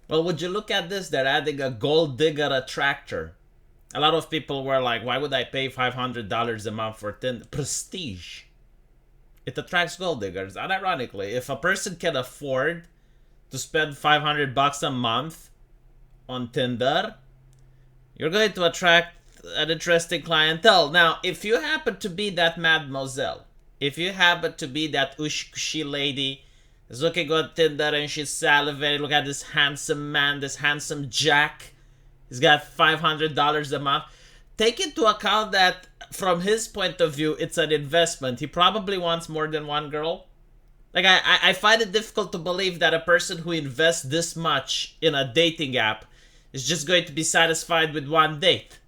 Well, would you look at this? They're adding a gold digger attractor. A lot of people were like, why would I pay $500 a month for Tinder? Prestige. It attracts gold diggers. And ironically, if a person can afford to spend 500 bucks a month on Tinder, you're going to attract an interesting clientele. Now, if you happen to be that mademoiselle, if you happen to be that ushi lady is looking on Tinder and she's salivating, look at this handsome man, this handsome Jack, he's got $500 a month. Take into account that from his point of view, it's an investment. He probably wants more than one girl. Like, I find it difficult to believe that a person who invests this much in a dating app is just going to be satisfied with one date.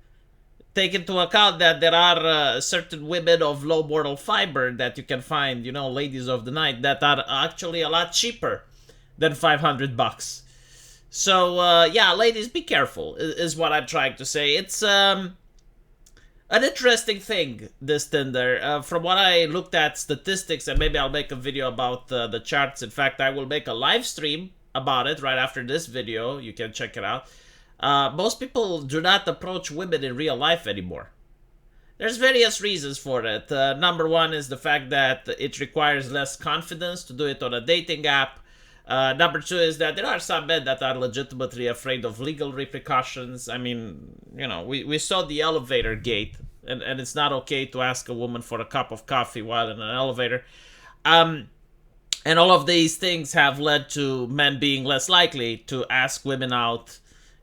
Take into account that there are certain women of low moral fiber that you can find, you know, ladies of the night, that are actually a lot cheaper than 500 bucks. So, yeah, ladies, be careful, is what I'm trying to say. It's an interesting thing, this Tinder. From what I looked at statistics, and maybe I'll make a video about the charts. In fact, I will make a live stream about it right after this video. You can check it out. Most people do not approach women in real life anymore. There's various reasons for it. Number one is the fact that it requires less confidence to do it on a dating app. Number two is that there are some men that are legitimately afraid of legal repercussions. I mean, you know, we saw the elevator gate, and it's not okay to ask a woman for a cup of coffee while in an elevator. And all of these things have led to men being less likely to ask women out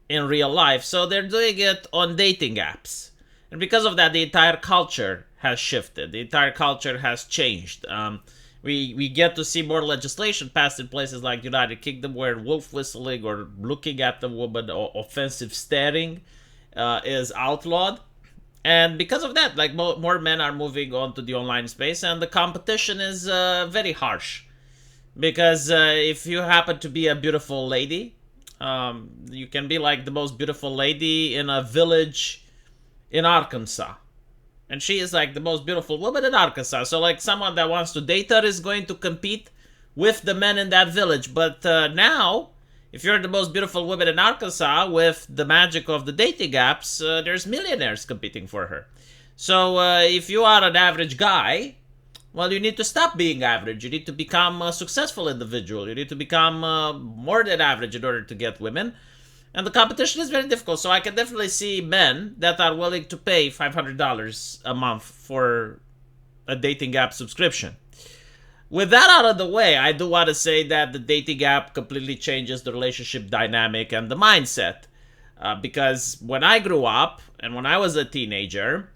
in real life. So they're doing it on dating apps. And because of that, the entire culture has shifted. The entire culture has changed. We get to see more legislation passed in places like the United Kingdom, where wolf whistling or looking at the woman or offensive staring is outlawed. And because of that, like more men are moving on to the online space, and the competition is very harsh. Because if you happen to be a beautiful lady, you can be like the most beautiful lady in a village in Arkansas. And she is like the most beautiful woman in Arkansas. So like someone that wants to date her is going to compete with the men in that village. But now, if you're the most beautiful woman in Arkansas, with the magic of the dating apps, there's millionaires competing for her. So if you are an average guy, well, you need to stop being average. You need to become a successful individual. You need to become more than average in order to get women. And the competition is very difficult. So I can definitely see men that are willing to pay $500 a month for a dating app subscription. With that out of the way, I do want to say that the dating app completely changes the relationship dynamic and the mindset. Because when I grew up and when I was a teenager,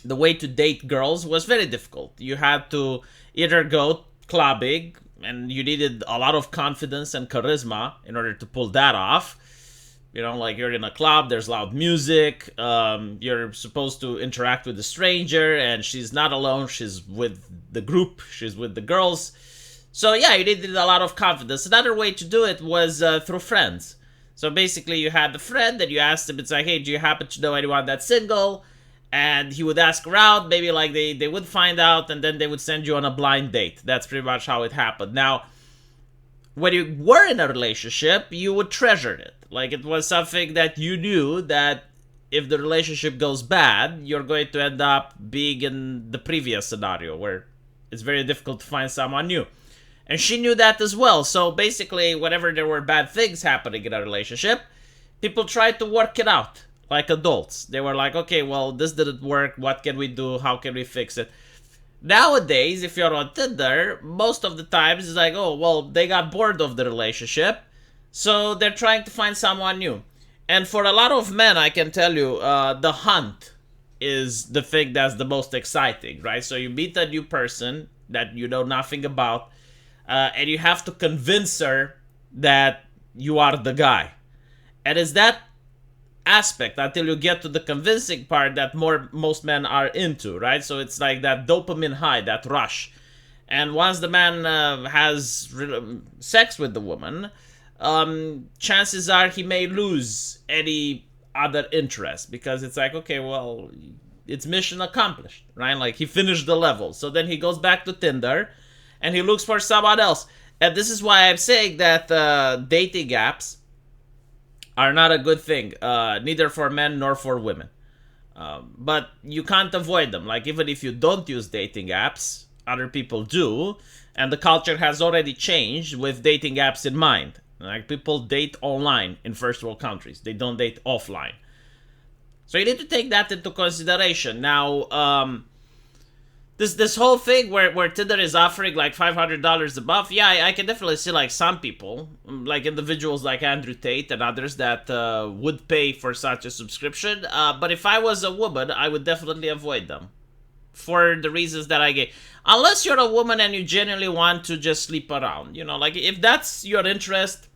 the way to date girls was very difficult. You had to either go clubbing, and you needed a lot of confidence and charisma in order to pull that off. You know, like you're in a club, there's loud music, you're supposed to interact with a stranger, and she's not alone, she's with the group, she's with the girls. So yeah, you needed a lot of confidence. Another way to do it was through friends. So basically you had a friend and you asked him, it's like, hey, do you happen to know anyone that's single? And he would ask around, maybe like they would find out, and then they would send you on a blind date. That's pretty much how it happened. Now, when you were in a relationship, you would treasure it. Like, it was something that you knew that if the relationship goes bad, you're going to end up being in the previous scenario where it's very difficult to find someone new. And she knew that as well. So basically, whenever there were bad things happening in a relationship, people tried to work it out like adults. They were like, okay, well, this didn't work. What can we do? How can we fix it? Nowadays, if you're on Tinder, most of the times it's like, oh, well, they got bored of the relationship, so they're trying to find someone new. And for a lot of men, I can tell you, the hunt is the thing that's the most exciting, right? So you meet a new person that you know nothing about, and you have to convince her that you are the guy. And it's that aspect until you get to the convincing part that most men are into, right? So it's like that dopamine high, that rush. And once the man has sex with the woman, chances are he may lose any other interest, because it's like, okay, well, it's mission accomplished, right? Like, he finished the level. So then he goes back to Tinder and he looks for someone else. And this is why I'm saying that dating apps are not a good thing, neither for men nor for women. But you can't avoid them. Like, even if you don't use dating apps, other people do, and the culture has already changed with dating apps in mind. Like, people date online in first world countries, they don't date offline. So you need to take that into consideration. Now, this whole thing where Tinder is offering like $500 a month, yeah, I can definitely see like some people, like individuals like Andrew Tate and others that would pay for such a subscription. But if I was a woman, I would definitely avoid them for the reasons that I gave. Unless you're a woman and you genuinely want to just sleep around, like if that's your interest,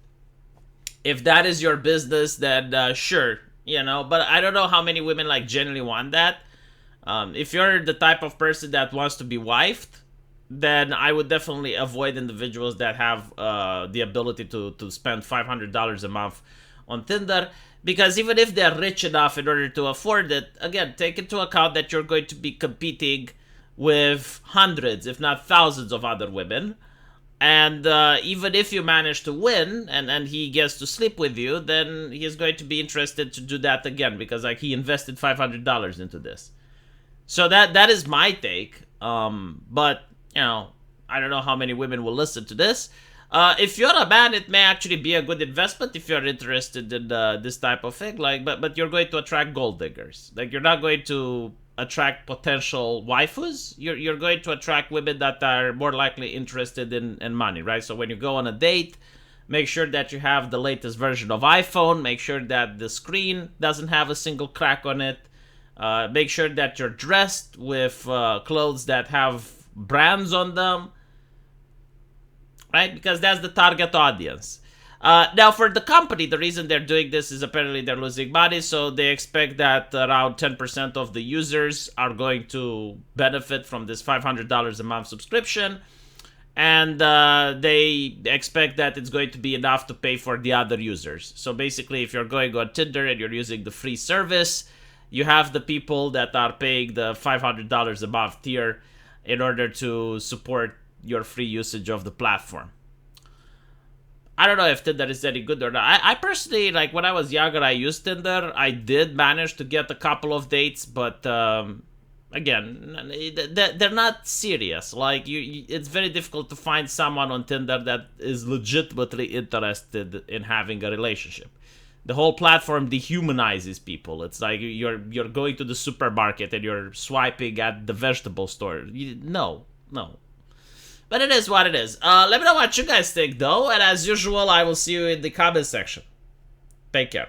if that is your business, then sure, But I don't know how many women like genuinely want that. If you're the type of person that wants to be wifed, then I would definitely avoid individuals that have the ability to spend $500 a month on Tinder. Because even if they're rich enough in order to afford it, again, take into account that you're going to be competing with hundreds, if not thousands of other women. And even if you manage to win and he gets to sleep with you, then he's going to be interested to do that again because like he invested $500 into this. So that is my take. But I don't know how many women will listen to this. If you're a man, it may actually be a good investment if you're interested in this type of thing. Like, but you're going to attract gold diggers. Like, you're not going to attract potential waifus. You're going to attract women that are more likely interested in money, right? So when you go on a date, make sure that you have the latest version of iPhone. Make sure that the screen doesn't have a single crack on it. Make sure that you're dressed with clothes that have brands on them, right? Because that's the target audience. Now, for the company, the reason they're doing this is apparently they're losing money, so they expect that around 10% of the users are going to benefit from this $500 a month subscription, and they expect that it's going to be enough to pay for the other users. So basically, if you're going on Tinder and you're using the free service, you have the people that are paying the $500 a month tier in order to support your free usage of the platform. I don't know if Tinder is any good or not. I personally, like, when I was younger, I used Tinder. I did manage to get a couple of dates, but again, they're not serious. Like, it's very difficult to find someone on Tinder that is legitimately interested in having a relationship. The whole platform dehumanizes people. It's like you're going to the supermarket and you're swiping at the vegetable store. No. But it is what it is. Let me know what you guys think, though. And as usual, I will see you in the comment section. Take care.